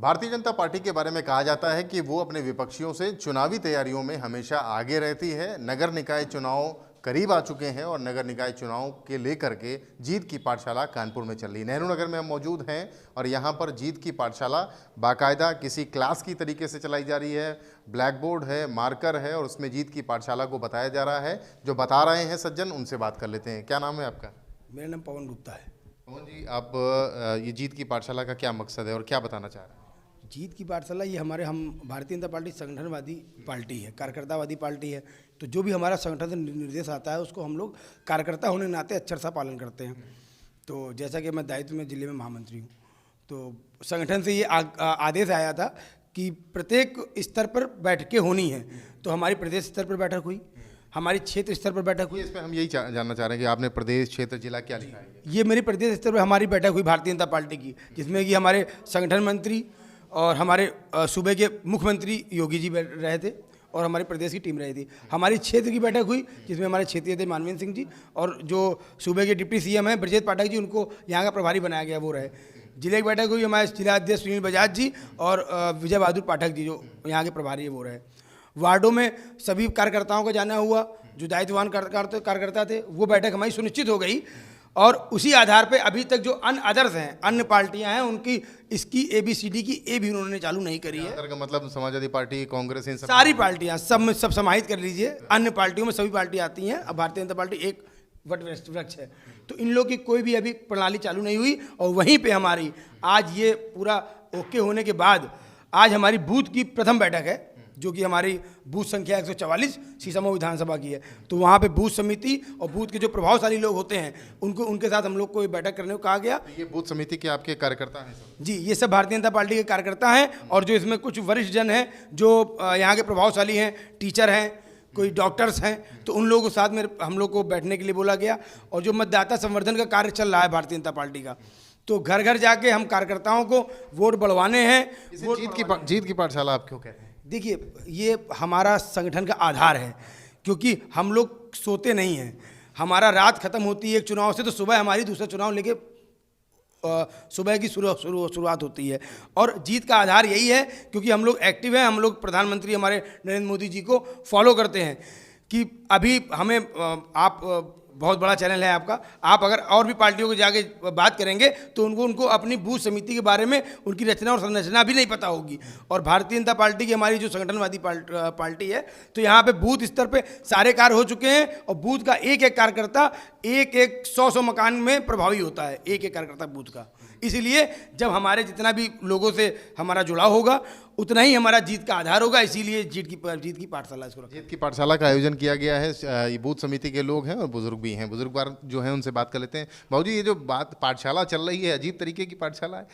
Bharatiya Janata party के बारे में कहा जाता है कि वो अपने विपक्षियों से चुनावी तैयारियों में हमेशा आगे रहती है। नगर निकाय चुनाव करीब आ चुके हैं और नगर निकाय चुनाव के लेकर के जीत की पाठशाला कानपुर में चल रही है। नेहरू नगर में हम मौजूद हैं और यहाँ पर जीत की पाठशाला बाकायदा किसी क्लास की तरीके से चलाई जा रही है। ब्लैक बोर्ड है, मार्कर है और उसमें जीत की पाठशाला को बताया जा रहा है। जो बता रहे हैं सज्जन, उनसे बात कर लेते हैं। क्या नाम है आपका? मेरा नाम पवन गुप्ता है। पवन जी, आप ये जीत की पाठशाला का क्या मकसद है और क्या बताना चाह रहे हैं? जीत की पाठशाला ये हम भारतीय जनता पार्टी संगठनवादी पार्टी है, कार्यकर्तावादी पार्टी है। तो जो भी हमारा संगठन से निर्देश आता है उसको हम लोग कार्यकर्ता होने के नाते अक्षर सा पालन करते हैं। तो जैसा कि मैं दायित्व में जिले में महामंत्री हूँ, तो संगठन से ये आदेश आया था कि प्रत्येक स्तर पर बैठकें होनी है। तो हमारी प्रदेश स्तर पर बैठक हुई, हमारी क्षेत्र स्तर पर बैठक हुई। इसमें हम यही जानना चाह रहे हैं कि आपने प्रदेश, क्षेत्र, जिला क्या लिखा है? ये मेरी प्रदेश स्तर पर हमारी बैठक हुई भारतीय जनता पार्टी की, जिसमें कि हमारे संगठन मंत्री और हमारे सूबे के मुख्यमंत्री योगी जी रहे थे और हमारी प्रदेश की टीम रही थी। हमारी क्षेत्र की बैठक हुई जिसमें हमारे क्षेत्रीय थे मानवेंद्र सिंह जी और जो सूबे के डिप्टी सीएम हैं ब्रजेश पाठक जी, उनको यहाँ का प्रभारी बनाया गया, वो रहे। जिले की बैठक हुई हमारे जिला अध्यक्ष सुनील बजाज जी और विजय बहादुर पाठक जी, जो यहाँ के प्रभारी है, वो रहे। वार्डों में सभी कार्यकर्ताओं का जाना हुआ, जो दायित्ववान कार्यकर्ता थे, वो बैठक हमारी सुनिश्चित हो गई। और उसी आधार पे अभी तक जो अन्य अदर्स हैं, अन्य पार्टियां हैं, उनकी इसकी ABCD की ए भी उन्होंने चालू नहीं करी है। का मतलब समाजवादी पार्टी, कांग्रेस, इन सारी पार्टियां सब समाहित कर लीजिए। अन्य पार्टियों में सभी पार्टी आती हैं। अब भारतीय जनता पार्टी एक वट वृक्ष है, तो इन लोगों की कोई भी अभी प्रणाली चालू नहीं हुई। और वहीं पे हमारी आज ये पूरा ओके होने के बाद आज हमारी बूथ की प्रथम बैठक है, जो कि हमारी बूथ संख्या 144 शीशमऊ विधानसभा की है। तो वहाँ पे बूथ समिति और बूथ के जो प्रभावशाली लोग होते हैं उनके साथ हम लोग को बैठक करने को कहा गया। ये बूथ समिति के आपके कार्यकर्ता हैं? जी, ये सब भारतीय जनता पार्टी के कार्यकर्ता हैं और जो इसमें कुछ वरिष्ठ जन हैं, जो यहाँ के प्रभावशाली हैं, टीचर हैं, कोई डॉक्टर्स हैं, तो उन लोगों के साथ में हम लोग को बैठने के लिए बोला गया। और जो मतदाता संवर्धन का कार्य चल रहा है भारतीय जनता पार्टी का, तो घर घर जाके हम कार्यकर्ताओं को वोट बढ़वाने हैं। जीत की पाठशाला आप क्यों कहते हैं? देखिए, ये हमारा संगठन का आधार है, क्योंकि हम लोग सोते नहीं हैं। हमारा रात खत्म होती है एक चुनाव से, तो सुबह हमारी दूसरा चुनाव लेके सुबह की शुरुआत होती है। और जीत का आधार यही है, क्योंकि हम लोग एक्टिव हैं। हम लोग प्रधानमंत्री हमारे नरेंद्र मोदी जी को फॉलो करते हैं। कि अभी हमें आप बहुत बड़ा चैनल है आपका, आप अगर और भी पार्टियों को जाके बात करेंगे तो उनको अपनी बूथ समिति के बारे में उनकी रचना और संरचना भी नहीं पता होगी। और भारतीय जनता पार्टी की हमारी जो संगठनवादी पार्टी है, तो यहाँ पे बूथ स्तर पे सारे कार्य हो चुके हैं और बूथ का एक एक कार्यकर्ता एक 100 मकान में प्रभावी होता है, एक कार्यकर्ता बूथ का। इसीलिए जब हमारे जितना भी लोगों से हमारा जुड़ाव होगा उतना ही हमारा जीत का आधार होगा। इसीलिए जीत की पाठशाला जीत की पाठशाला का आयोजन किया गया है। ये बूथ समिति के लोग हैं और बुजुर्ग भी हैं। बुजुर्ग जो हैं उनसे बात कर लेते हैं। बाबूजी, ये जो पाठशाला चल रही है, अजीब तरीके की पाठशाला है।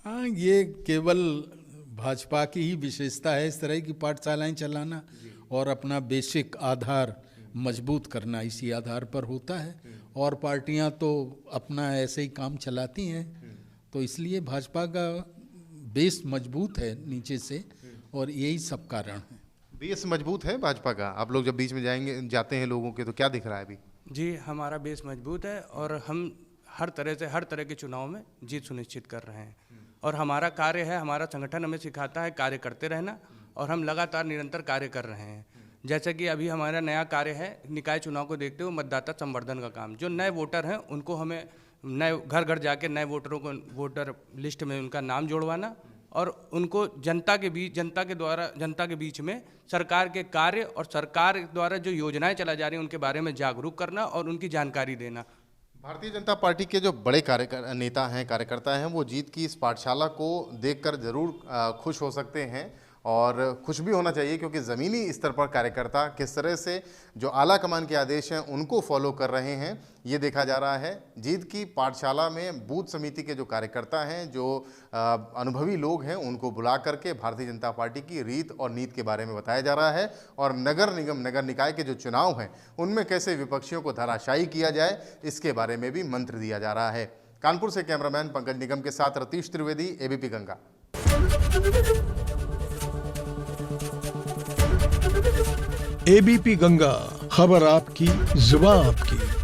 हाँ, ये केवल भाजपा की ही विशेषता है, इस तरह की पाठशालाएं चलाना और अपना बेसिक आधार मजबूत करना, इसी आधार पर होता है। और पार्टियां तो अपना ऐसे ही काम चलाती हैं, तो इसलिए भाजपा का बेस मजबूत है नीचे से, और यही सब कारण है। बेस मजबूत है भाजपा का। आप लोग जब बीच में जाते हैं लोगों के, तो क्या दिख रहा है अभी? जी, हमारा बेस मजबूत है और हम हर तरह के चुनाव में जीत सुनिश्चित कर रहे हैं। और हमारा कार्य है, हमारा संगठन हमें सिखाता है कार्य करते रहना, और हम लगातार निरंतर कार्य कर रहे हैं। जैसे कि अभी हमारा नया कार्य है, निकाय चुनाव को देखते हुए मतदाता संवर्धन का काम। जो नए वोटर हैं उनको हमें नए घर घर जाके नए वोटरों को वोटर लिस्ट में उनका नाम जोड़वाना और उनको जनता के बीच में सरकार के कार्य और सरकार द्वारा जो योजनाएं चला जा रही हैं उनके बारे में जागरूक करना और उनकी जानकारी देना। भारतीय जनता पार्टी के जो बड़े नेता हैं, कार्यकर्ता हैं, वो जीत की इस पाठशाला को देखकर जरूर खुश हो सकते हैं और खुश भी होना चाहिए, क्योंकि ज़मीनी स्तर पर कार्यकर्ता किस तरह से जो आला कमान के आदेश हैं उनको फॉलो कर रहे हैं, ये देखा जा रहा है। जीत की पाठशाला में बूथ समिति के जो कार्यकर्ता हैं, जो अनुभवी लोग हैं, उनको बुला करके भारतीय जनता पार्टी की रीत और नीति के बारे में बताया जा रहा है। और नगर निगम, नगर निकाय के जो चुनाव हैं उनमें कैसे विपक्षियों को धराशायी किया जाए, इसके बारे में भी मंत्र दिया जा रहा है। कानपुर से कैमरामैन पंकज निगम के साथ रतीश त्रिवेदी, ABP गंगा। ABP गंगा, खबर आपकी, जुबान आपकी।